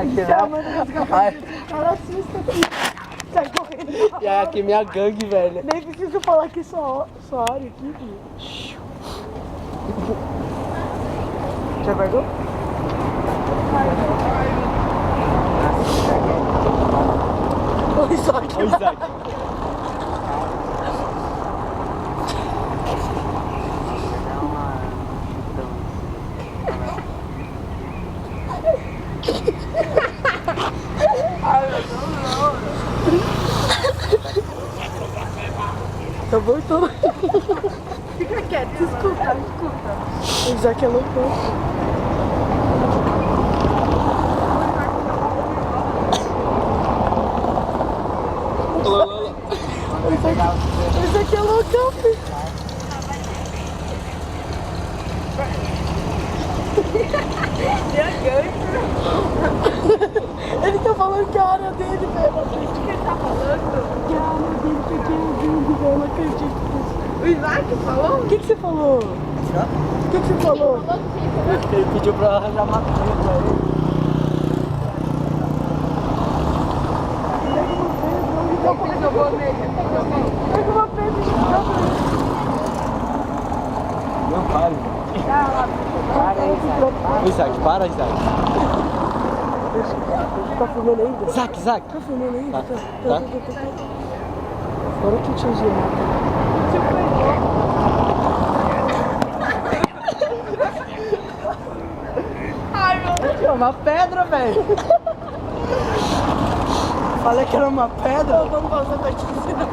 Aqui, né? Cara, assista aqui. Sai correndo. E é aqui minha gangue, velho. Nem preciso falar que sua área aqui, filho. Já guardou? Oi, Isaac. Oi, Isaac. Tá voltando. Fica quieto, escuta. O Isaac é louco. Esse aqui é loucão, filho. Ele tá falando que a área dele, velho. O que ele tá falando? Que a área dele que aqui é grande, velho. Eu não acredito nisso. O Isaac falou? O que você falou? O que você falou? Ele pediu pra arranjar maconha pra ele. Jogou nele. Pega uma pedra e joga nele. Não, para. Para, Isaac. Isaac, para, Isaac. Tá filmando ainda? Isaac. Tá filmando ainda? Tá. Tá. Agora que tiozinho mata. Ai, meu Deus. É uma pedra, velho. Falei que era uma pedra. Vamos passar pra te ensinar.